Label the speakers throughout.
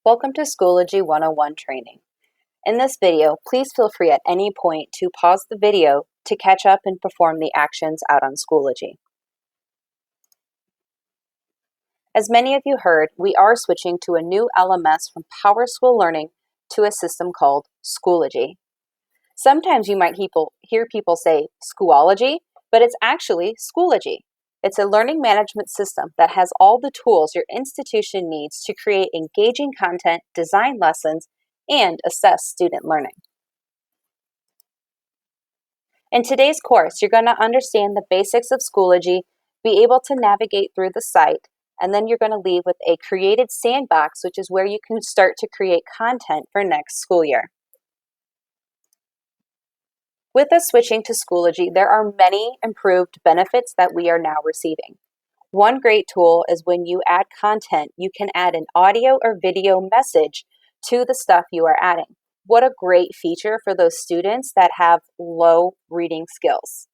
Speaker 1: Welcome to Schoology 101 training. In this video, please feel free at any point to pause the video to catch up and perform the actions out on Schoology. As many of you heard, we are switching to a new LMS from PowerSchool Learning to a system called Schoology. Sometimes you might hear people say Schoology, but it's actually Schoology. It's a learning management system that has all the tools your institution needs to create engaging content, design lessons, and assess student learning. In today's course, you're going to understand the basics of Schoology, be able to navigate through the site, and then you're going to leave with a created sandbox, which is where you can start to create content for next school year. With us switching to Schoology, there are many improved benefits that we are now receiving. One great tool is when you add content, you can add an audio or video message to the stuff you are adding. What a great feature for those students that have low reading skills.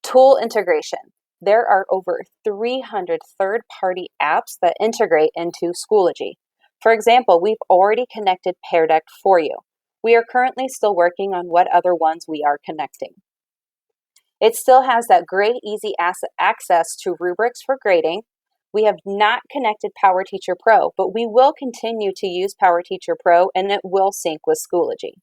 Speaker 1: Tool integration. There are over 300 third-party apps that integrate into Schoology. For example, we've already connected Pear Deck for you. We are currently still working on what other ones we are connecting. It still has that great easy access to rubrics for grading. We have not connected PowerTeacher Pro, but we will continue to use PowerTeacher Pro and it will sync with Schoology.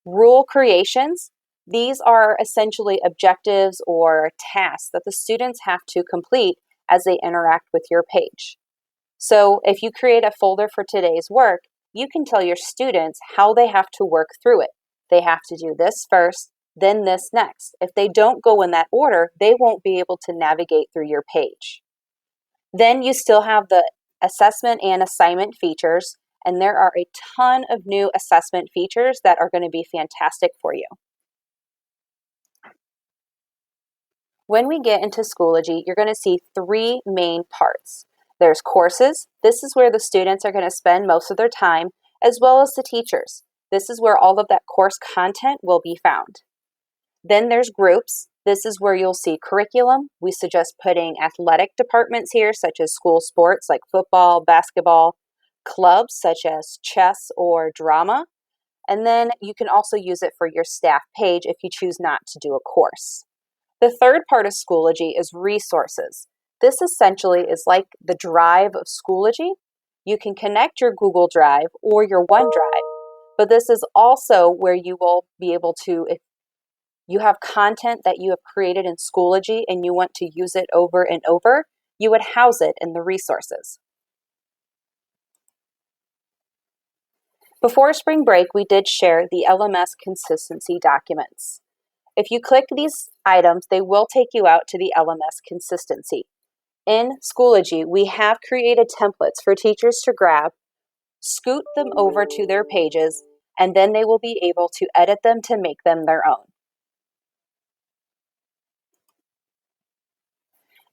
Speaker 1: Rule creations. These are essentially objectives or tasks that the students have to complete as they interact with your page. So if you create a folder for today's work, you can tell your students how they have to work through it. They have to do this first, then this next. If they don't go in that order, they won't be able to navigate through your page. Then you still have the assessment and assignment features, and there are a ton of new assessment features that are going to be fantastic for you. When we get into Schoology, you're going to see three main parts. There's courses. This is where the students are going to spend most of their time, as well as the teachers. This is where all of that course content will be found. Then there's groups. This is where you'll see curriculum. We suggest putting athletic departments here, such as school sports like football, basketball, clubs such as chess or drama. And then you can also use it for your staff page if you choose not to do a course. The third part of Schoology is resources. This essentially is like the drive of Schoology. You can connect your Google Drive or your OneDrive, but this is also where you will be able to, if you have content that you have created in Schoology and you want to use it over and over, you would house it in the resources. Before spring break, we did share the LMS consistency documents. If you click these items, they will take you out to the LMS consistency. In Schoology, we have created templates for teachers to grab, scoot them over to their pages, and then they will be able to edit them to make them their own.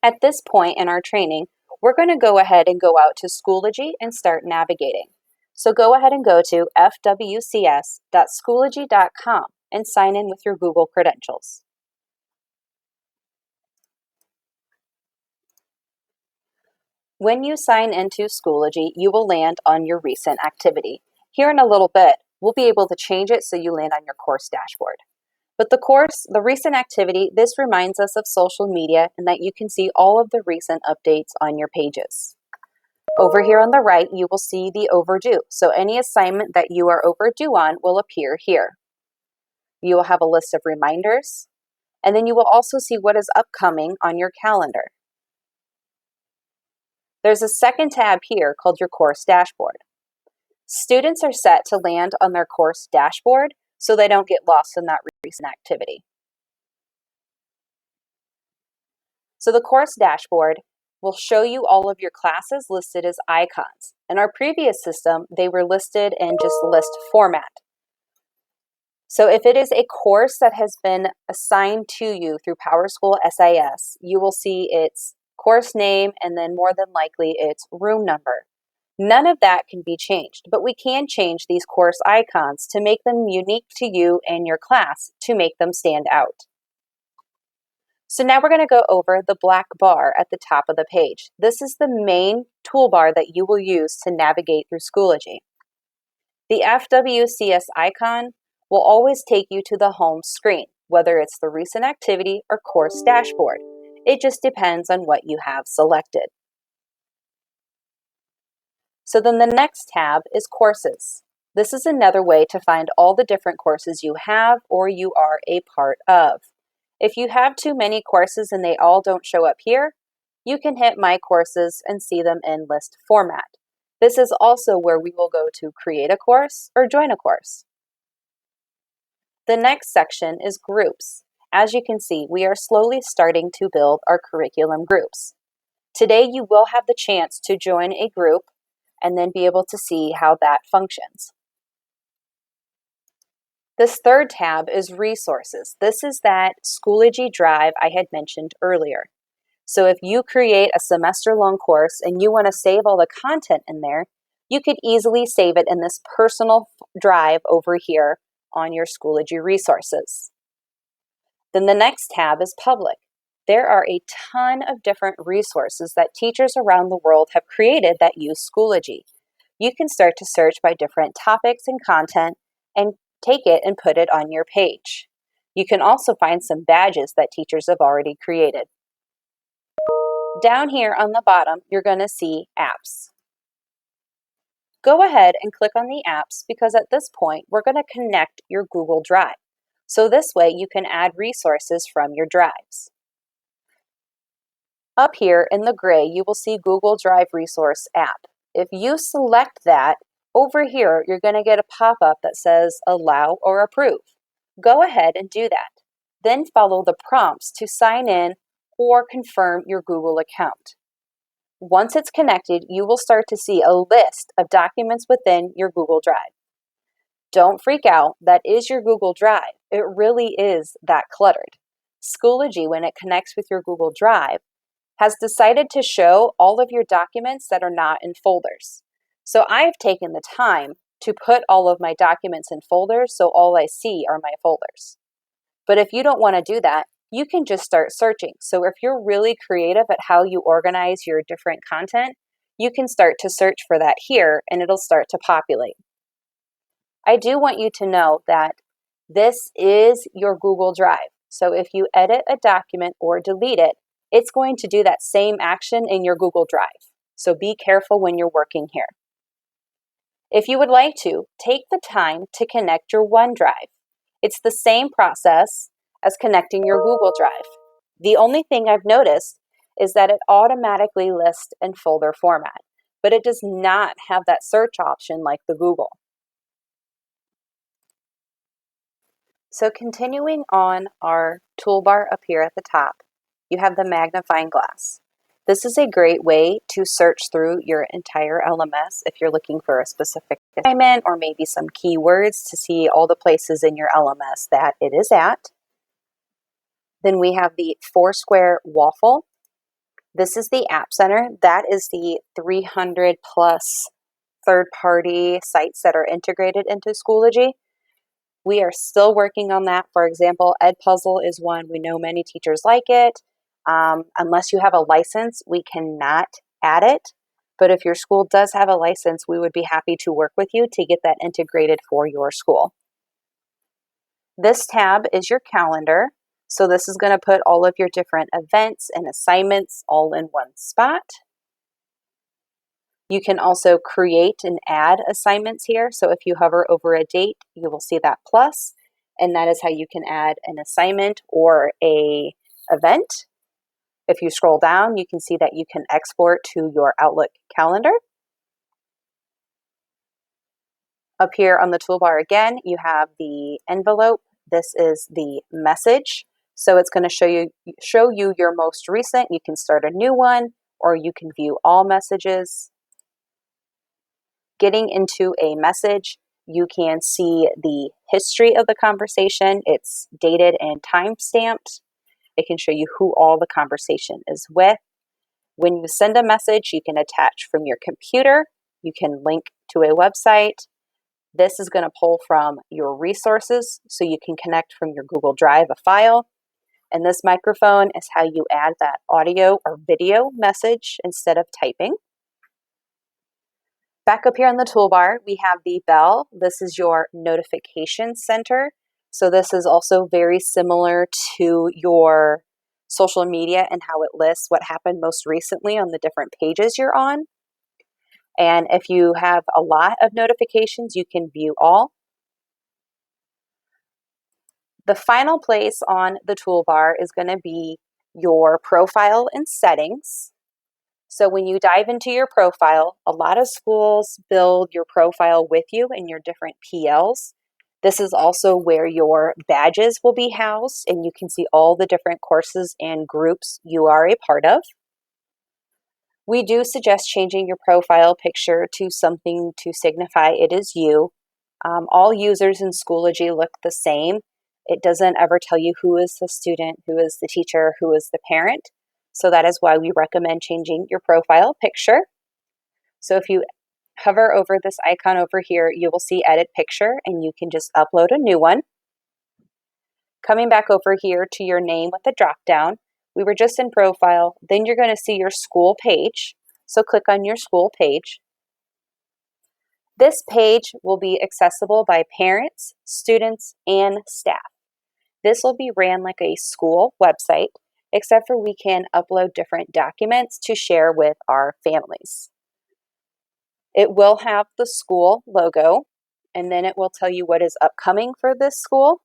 Speaker 1: At this point in our training, we're going to go ahead and go out to Schoology and start navigating. So go ahead and go to fwcs.schoology.com and sign in with your Google credentials. When you sign into Schoology, you will land on your recent activity. Here in a little bit, we'll be able to change it so you land on your course dashboard. But the recent activity, this reminds us of social media and that you can see all of the recent updates on your pages. Over here on the right, you will see the overdue. So any assignment that you are overdue on will appear here. You will have a list of reminders, and then you will also see what is upcoming on your calendar. There's a second tab here called your course dashboard. Students are set to land on their course dashboard so they don't get lost in that recent activity. So the course dashboard will show you all of your classes listed as icons. In our previous system, they were listed in just list format. So if it is a course that has been assigned to you through PowerSchool SAS, you will see its course name and then more than likely its room number. None of that can be changed, but we can change these course icons to make them unique to you and your class to make them stand out. So now we're going to go over the black bar at the top of the page. This is the main toolbar that you will use to navigate through Schoology. The FWCS icon will always take you to the home screen, whether it's the recent activity or course dashboard. It just depends on what you have selected. So then the next tab is Courses. This is another way to find all the different courses you have or you are a part of. If you have too many courses and they all don't show up here, you can hit My Courses and see them in list format. This is also where we will go to create a course or join a course. The next section is Groups. As you can see, we are slowly starting to build our curriculum groups. Today you will have the chance to join a group and then be able to see how that functions. This third tab is Resources. This is that Schoology drive I had mentioned earlier. So if you create a semester-long course and you want to save all the content in there, you could easily save it in this personal drive over here on your Schoology resources. Then the next tab is Public. There are a ton of different resources that teachers around the world have created that use Schoology. You can start to search by different topics and content and take it and put it on your page. You can also find some badges that teachers have already created. Down here on the bottom, you're going to see Apps. Go ahead and click on the Apps because at this point, we're going to connect your Google Drive. So this way you can add resources from your drives. Up here in the gray, you will see Google Drive Resource App. If you select that, over here, you're going to get a pop-up that says Allow or Approve. Go ahead and do that. Then follow the prompts to sign in or confirm your Google account. Once it's connected, you will start to see a list of documents within your Google Drive. Don't freak out, that is your Google Drive. It really is that cluttered. Schoology, when it connects with your Google Drive, has decided to show all of your documents that are not in folders. So I've taken the time to put all of my documents in folders so all I see are my folders. But if you don't want to do that, you can just start searching. So if you're really creative at how you organize your different content, you can start to search for that here and it'll start to populate. I do want you to know that this is your Google Drive. So if you edit a document or delete it, it's going to do that same action in your Google Drive. So be careful when you're working here. If you would like to, take the time to connect your OneDrive. It's the same process as connecting your Google Drive. The only thing I've noticed is that it automatically lists in folder format, but it does not have that search option like the Google. So continuing on our toolbar up here at the top, you have the magnifying glass. This is a great way to search through your entire LMS if you're looking for a specific assignment or maybe some keywords to see all the places in your LMS that it is at. Then we have the Foursquare Waffle. This is the App Center. That is the 300 plus third-party sites that are integrated into Schoology. We are still working on that. For example, Edpuzzle is one. We know many teachers like it. Unless you have a license, we cannot add it. But if your school does have a license, we would be happy to work with you to get that integrated for your school. This tab is your calendar. So this is going to put all of your different events and assignments all in one spot. You can also create and add assignments here. So if you hover over a date, you will see that plus, and that is how you can add an assignment or a event. If you scroll down, you can see that you can export to your Outlook calendar. Up here on the toolbar again, you have the envelope. This is the message. So it's going to show you your most recent. You can start a new one, or you can view all messages. Getting into a message, you can see the history of the conversation. It's dated and time-stamped. It can show you who all the conversation is with. When you send a message, you can attach from your computer. You can link to a website. This is going to pull from your resources, so you can connect from your Google Drive a file. And this microphone is how you add that audio or video message instead of typing. Back up here on the toolbar, we have the bell. This is your notification center. So this is also very similar to your social media and how it lists what happened most recently on the different pages you're on. And if you have a lot of notifications, you can view all. The final place on the toolbar is going to be your profile and settings. So when you dive into your profile, a lot of schools build your profile with you in your different PLs. This is also where your badges will be housed, and you can see all the different courses and groups you are a part of. We do suggest changing your profile picture to something to signify it is you. All users in Schoology look the same. It doesn't ever tell you who is the student, who is the teacher, who is the parent. So that is why we recommend changing your profile picture. So if you hover over this icon over here, you will see edit picture and you can just upload a new one. Coming back over here to your name with the drop down, we were just in profile, then you're going to see your school page. So click on your school page. This page will be accessible by parents, students, and staff. This will be ran like a school website, except for we can upload different documents to share with our families. It will have the school logo, and then it will tell you what is upcoming for this school.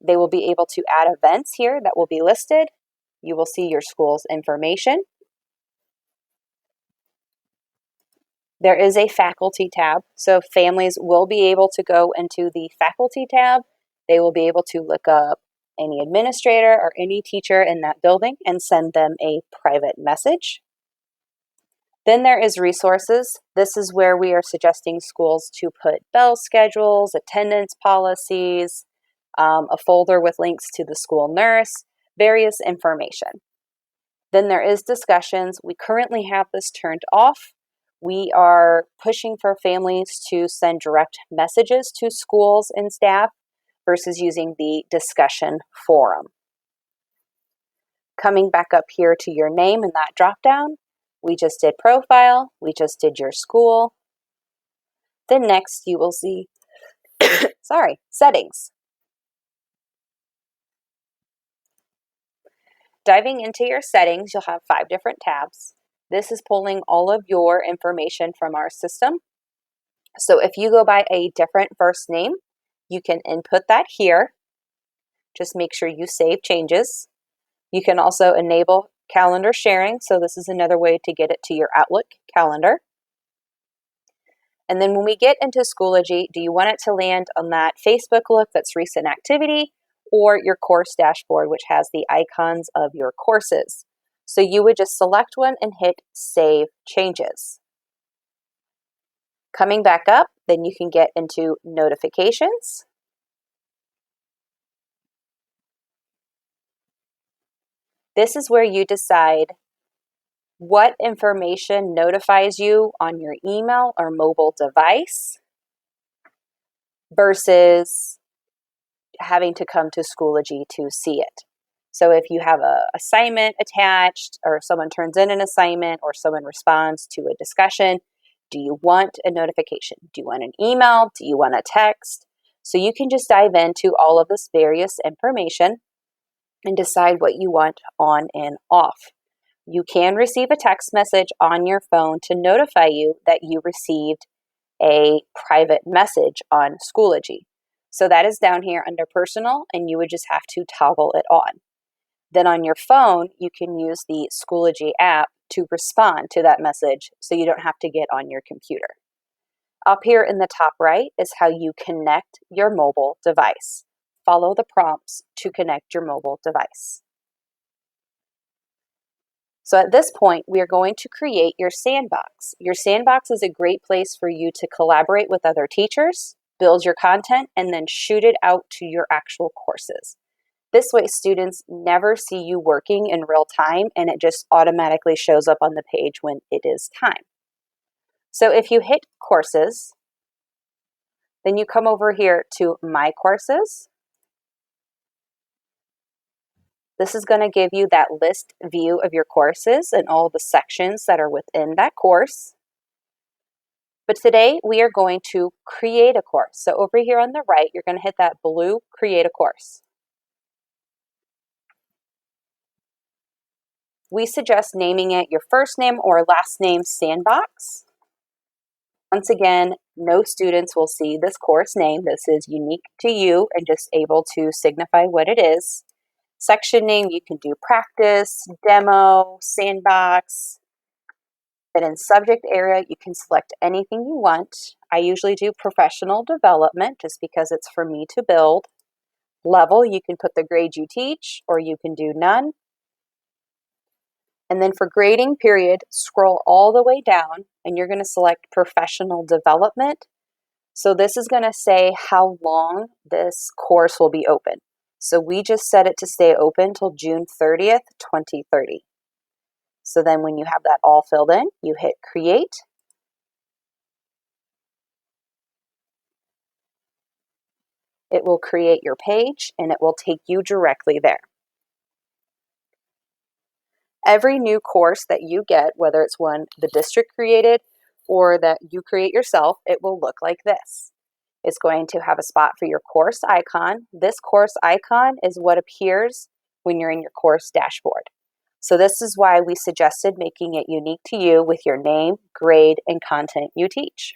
Speaker 1: They will be able to add events here that will be listed. You will see your school's information. There is a faculty tab, so families will be able to go into the faculty tab. They will be able to look up any administrator or any teacher in that building and send them a private message. Then there is resources. This is where we are suggesting schools to put bell schedules, attendance policies, a folder with links to the school nurse, various information. Then there is discussions. We currently have this turned off. We are pushing for families to send direct messages to schools and staff versus using the discussion forum. Coming back up here to your name in that drop down, we just did profile, we just did your school. Then next you will see, settings. Diving into your settings, you'll have 5 different tabs. This is pulling all of your information from our system. So if you go by a different first name, you can input that here. Just make sure you save changes. You can also enable calendar sharing. So this is another way to get it to your Outlook calendar. And then when we get into Schoology, do you want it to land on that Facebook look that's recent activity or your course dashboard, which has the icons of your courses? So you would just select one and hit Save Changes. Coming back up, then you can get into notifications. This is where you decide what information notifies you on your email or mobile device versus having to come to Schoology to see it. So if you have an assignment attached or someone turns in an assignment or someone responds to a discussion, do you want a notification? Do you want an email? Do you want a text? So you can just dive into all of this various information and decide what you want on and off. You can receive a text message on your phone to notify you that you received a private message on Schoology. So that is down here under personal, and you would just have to toggle it on. Then on your phone, you can use the Schoology app to respond to that message so you don't have to get on your computer. Up here in the top right is how you connect your mobile device. Follow the prompts to connect your mobile device. So at this point, we are going to create your sandbox. Your sandbox is a great place for you to collaborate with other teachers, build your content, and then shoot it out to your actual courses. This way, students never see you working in real time, and it just automatically shows up on the page when it is time. So if you hit Courses, then you come over here to My Courses. This is going to give you that list view of your courses and all the sections that are within that course. But today we are going to create a course. So over here on the right, you're going to hit that blue Create a Course. We suggest naming it your first name or last name Sandbox. Once again, no students will see this course name. This is unique to you and just able to signify what it is. Section name, you can do practice, demo, sandbox. Then in subject area, you can select anything you want. I usually do professional development just because it's for me to build. Level, you can put the grade you teach or you can do none. And then for grading period, scroll all the way down and you're going to select professional development. So this is going to say how long this course will be open. So we just set it to stay open till June 30th, 2030. So then when you have that all filled in, you hit create. It will create your page and it will take you directly there. Every new course that you get, whether it's one the district created or that you create yourself, it will look like this. It's going to have a spot for your course icon. This course icon is what appears when you're in your course dashboard. So this is why we suggested making it unique to you with your name, grade, and content you teach.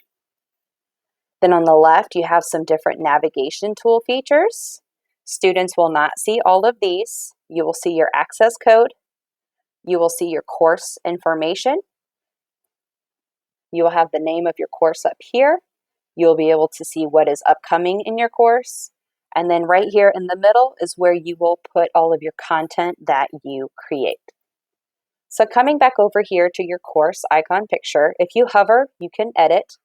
Speaker 1: Then on the left, you have some different navigation tool features. Students will not see all of these. You will see your access code. You will see your course information. You will have the name of your course up here. You'll be able to see what is upcoming in your course. And then right here in the middle is where you will put all of your content that you create. So coming back over here to your course icon picture, if you hover, you can edit.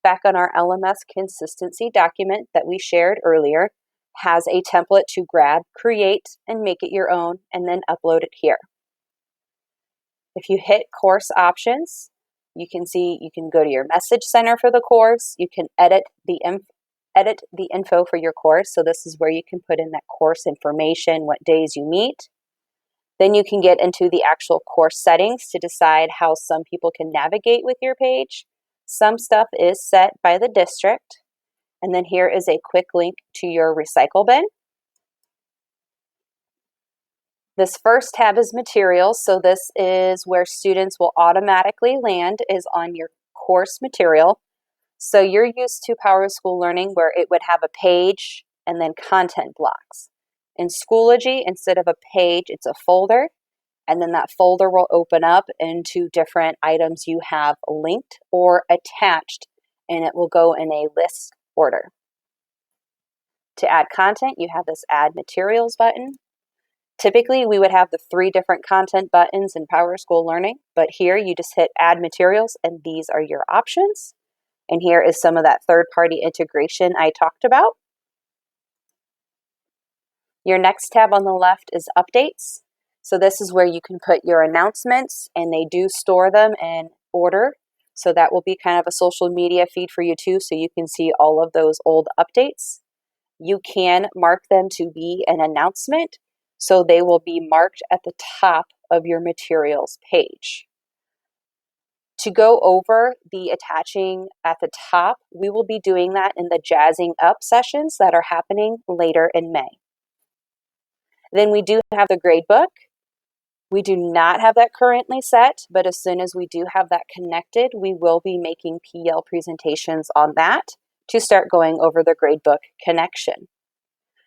Speaker 1: Back on our LMS consistency document that we shared earlier, has a template to grab, create, and make it your own, and then upload it here. If you hit course options, you can see you can go to your message center for the course. You can edit the info for your course. So this is where you can put in that course information, what days you meet. Then you can get into the actual course settings to decide how some people can navigate with your page. Some stuff is set by the district. And then here is a quick link to your recycle bin. This first tab is materials. So this is where students will automatically land is on your course material. So you're used to Power of School Learning where it would have a page and then content blocks. In Schoology, instead of a page, it's a folder. And then that folder will open up into different items you have linked or attached, and it will go in a list order. To add content, you have this Add Materials button. Typically, we would have the 3 different content buttons in Power School Learning, but here you just hit Add Materials, and these are your options. And here is some of that third-party integration I talked about. Your next tab on the left is Updates. So this is where you can put your announcements, and they do store them in order. So that will be kind of a social media feed for you too, so you can see all of those old updates. You can mark them to be an announcement, so they will be marked at the top of your materials page. To go over the attaching at the top, we will be doing that in the Jazzing Up sessions that are happening later in May. Then we do have the gradebook. We do not have that currently set, but as soon as we do have that connected, we will be making PL presentations on that to start going over the gradebook connection.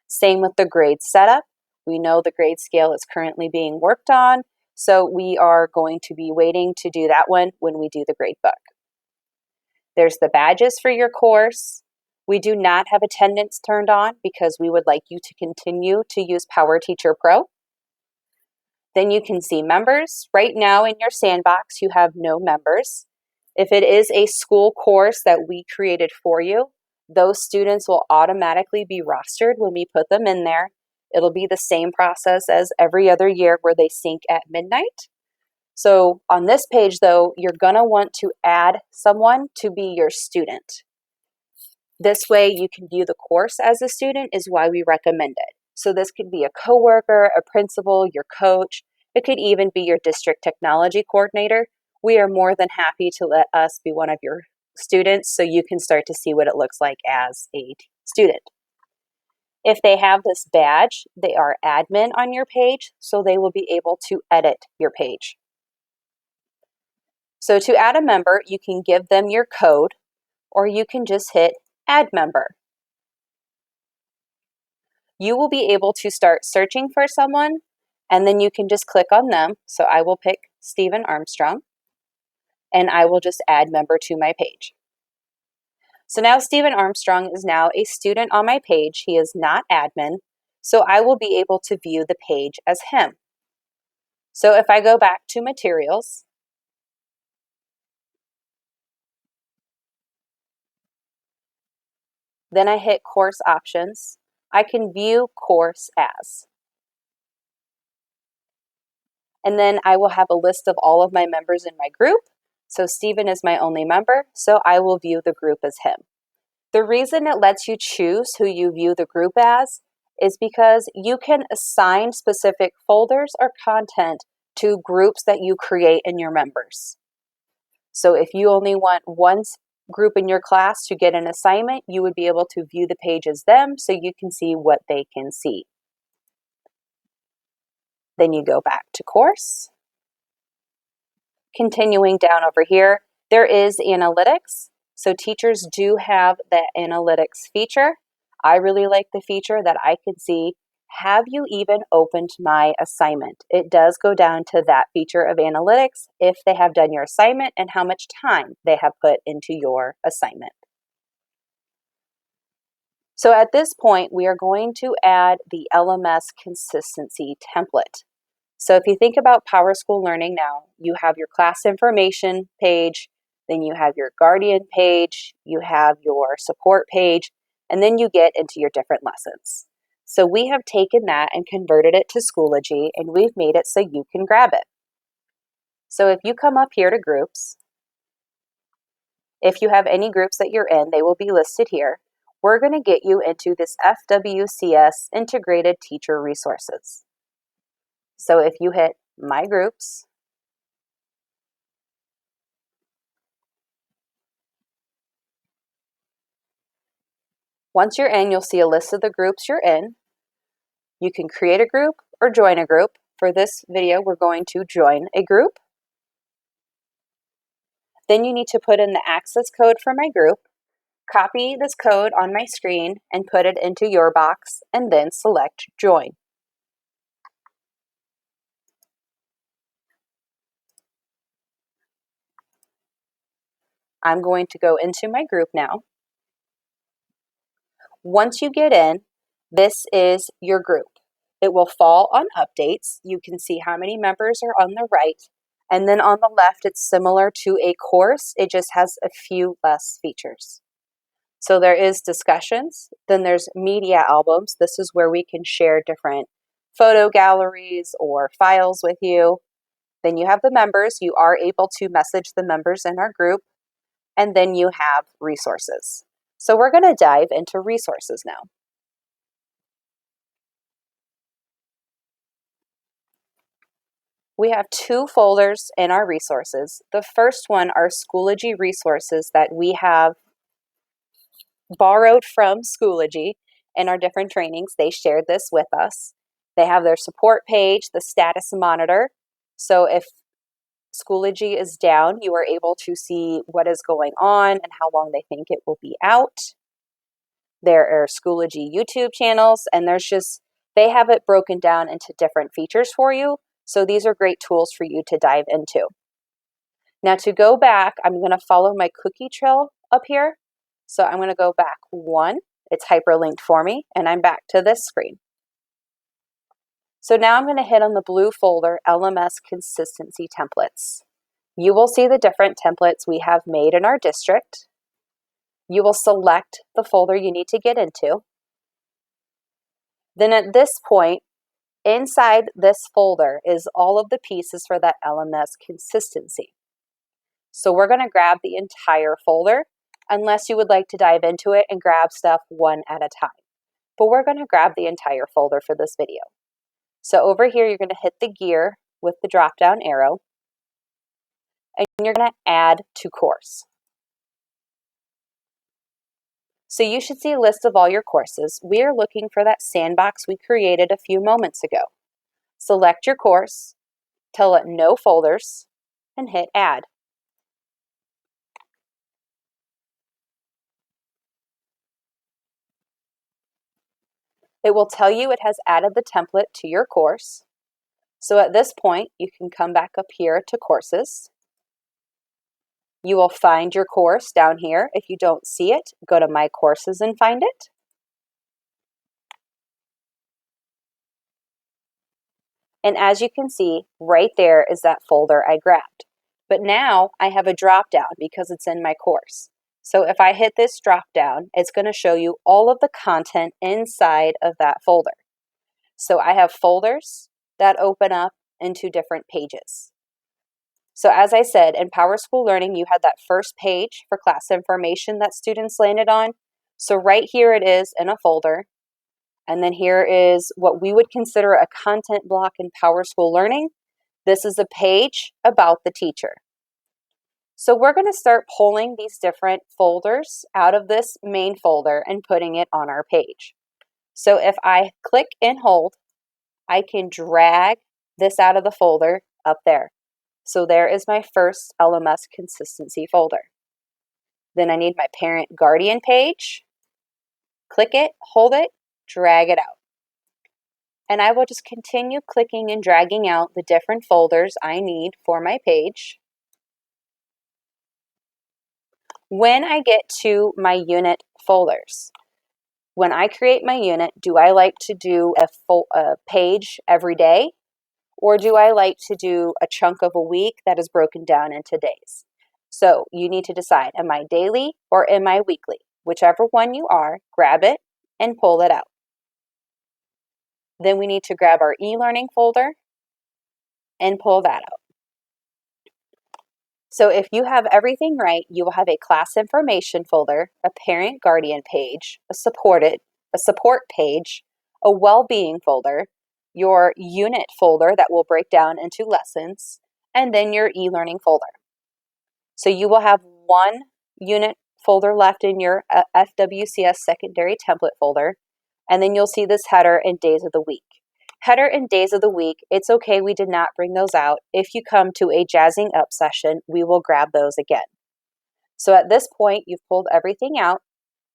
Speaker 1: Same with the grade setup. We know the grade scale is currently being worked on, so we are going to be waiting to do that one when we do the gradebook. There's the badges for your course. We do not have attendance turned on because we would like you to continue to use Power Teacher Pro. Then you can see members. Right now in your sandbox, you have no members. If it is a school course that we created for you, those students will automatically be rostered when we put them in there. It'll be the same process as every other year where they sync at midnight. So on this page though, you're gonna want to add someone to be your student. This way you can view the course as a student is why we recommend it. So this could be a coworker, a principal, your coach. It could even be your district technology coordinator. We are more than happy to let us be one of your students so you can start to see what it looks like as a student. If they have this badge, they are admin on your page, so they will be able to edit your page. So to add a member, you can give them your code, or you can just hit Add Member. You will be able to start searching for someone, and then you can just click on them. So I will pick Stephen Armstrong, and I will just add member to my page. So now Stephen Armstrong is now a student on my page. He is not admin, so I will be able to view the page as him. So if I go back to materials, then I hit course options, I can view course as. And then I will have a list of all of my members in my group. So Stephen is my only member, so I will view the group as him. The reason it lets you choose who you view the group as is because you can assign specific folders or content to groups that you create in your members. So if you only want one group in your class to get an assignment, you would be able to view the page as them so you can see what they can see. Then you go back to course. Continuing down over here, there is analytics. So teachers do have the analytics feature. I really like the feature that I can see, have you even opened my assignment? It does go down to that feature of analytics if they have done your assignment and how much time they have put into your assignment. So at this point, we are going to add the LMS consistency template. So if you think about PowerSchool Learning now, you have your class information page, then you have your Guardian page, you have your support page, and then you get into your different lessons. So we have taken that and converted it to Schoology, and we've made it so you can grab it. So if you come up here to groups, if you have any groups that you're in, they will be listed here. We're going to get you into this FWCS Integrated Teacher Resources. So if you hit My Groups, once you're in, you'll see a list of the groups you're in. You can create a group or join a group. For this video, we're going to join a group. Then you need to put in the access code for my group, copy this code on my screen and put it into your box, and then select Join. I'm going to go into my group now. Once you get in, this is your group. It will fall on updates. You can see how many members are on the right. And then on the left, it's similar to a course. It just has a few less features. So there is discussions. Then there's media albums. This is where we can share different photo galleries or files with you. Then you have the members. You are able to message the members in our group. And then you have resources. So we're going to dive into resources now. We have two folders in our resources. The first one are Schoology resources that we have borrowed from Schoology in our different trainings. They shared this with us. They have their support page, the status monitor. So if Schoology is down, you are able to see what is going on and how long they think it will be out. There are Schoology YouTube channels, and they have it broken down into different features for you. So these are great tools for you to dive into. Now to go back, I'm going to follow my cookie trail up here. So I'm going to go back one. It's hyperlinked for me, and I'm back to this screen. So now I'm going to hit on the blue folder, LMS Consistency Templates. You will see the different templates we have made in our district. You will select the folder you need to get into. Then at this point, inside this folder is all of the pieces for that LMS consistency. So we're going to grab the entire folder, unless you would like to dive into it and grab stuff one at a time. but we're going to grab the entire folder for this video. So over here, you're going to hit the gear with the drop-down arrow, and you're going to add to course. So you should see a list of all your courses. We are looking for that sandbox we created a few moments ago. Select your course, tell it no folders, and hit add. It will tell you it has added the template to your course. So at this point, you can come back up here to courses. You will find your course down here. If you don't see it, go to My Courses and find it. And as you can see, right there is that folder I grabbed. But now I have a drop down because it's in my course. So if I hit this drop down, it's going to show you all of the content inside of that folder. So I have folders that open up into different pages. So as I said, in PowerSchool Learning, you had that first page for class information that students landed on. So right here it is in a folder. And then here is what we would consider a content block in PowerSchool Learning. This is a page about the teacher. So we're going to start pulling these different folders out of this main folder and putting it on our page. So if I click and hold, I can drag this out of the folder up there. So there is my first LMS consistency folder. Then I need my parent guardian page. Click it, hold it, drag it out. And I will just continue clicking and dragging out the different folders I need for my page. When I get to my unit folders, when I create my unit, do I like to do a page every day? Or do I like to do a chunk of a week that is broken down into days? So you need to decide, am I daily or am I weekly? Whichever one you are, grab it and pull it out. Then we need to grab our e-learning folder and pull that out. So if you have everything right, you will have a class information folder, a parent guardian page, a support page, a well-being folder, your unit folder that will break down into lessons, and then your e-learning folder. So you will have one unit folder left in your FWCS secondary template folder, and then you'll see this header and days of the week. Header and days of the week, it's okay we did not bring those out. If you come to a jazzing up session, we will grab those again. So at this point, you've pulled everything out.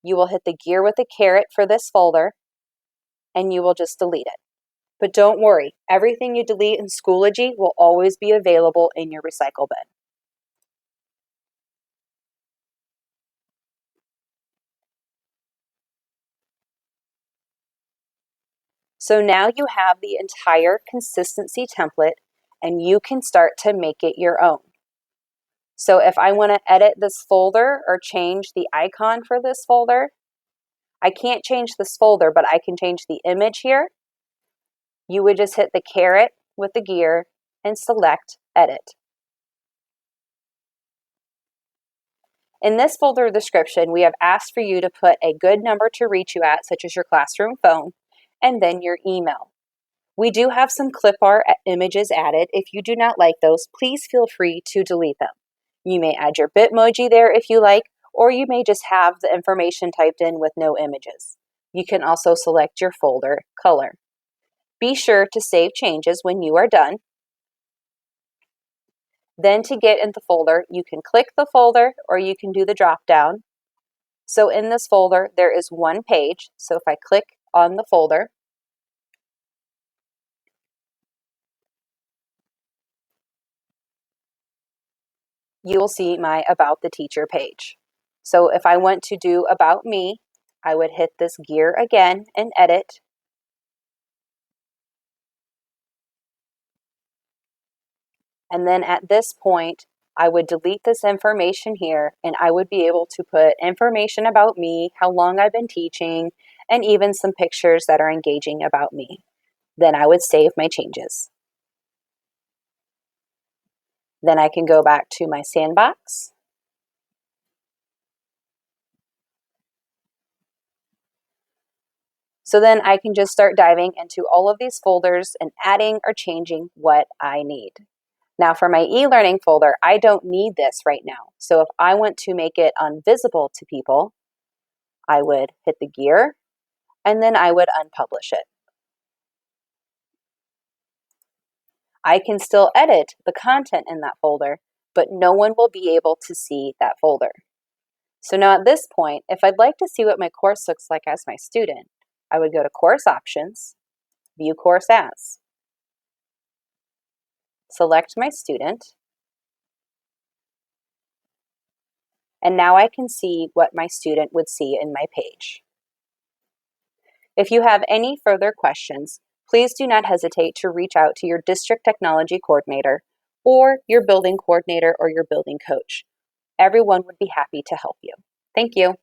Speaker 1: You will hit the gear with the caret for this folder, and you will just delete it. But don't worry, everything you delete in Schoology will always be available in your recycle bin. So now you have the entire consistency template, and you can start to make it your own. So if I want to edit this folder or change the icon for this folder, I can't change this folder, but I can change the image here. You would just hit the caret with the gear and select Edit. In this folder description, we have asked for you to put a good number to reach you at, such as your classroom phone, and then your email. We do have some clip art images added. If you do not like those, please feel free to delete them. You may add your Bitmoji there if you like, or you may just have the information typed in with no images. You can also select your folder color. Be sure to save changes when you are done. Then to get in the folder, you can click the folder or you can do the drop down. So in this folder, there is one page. So if I click on the folder, you will see my About the Teacher page. So if I want to do About Me, I would hit this gear again and edit. And then at this point, I would delete this information here and I would be able to put information about me, how long I've been teaching, and even some pictures that are engaging about me. Then I would save my changes. Then I can go back to my sandbox. So then I can just start diving into all of these folders and adding or changing what I need. Now for my e-learning folder, I don't need this right now. So if I want to make it invisible to people, I would hit the gear and then I would unpublish it. I can still edit the content in that folder, but no one will be able to see that folder. So now at this point, if I'd like to see what my course looks like as my student, I would go to Course Options, View Course As, select my student, and now I can see what my student would see in my page. If you have any further questions, please do not hesitate to reach out to your district technology coordinator or your building coordinator or your building coach. Everyone would be happy to help you. Thank you.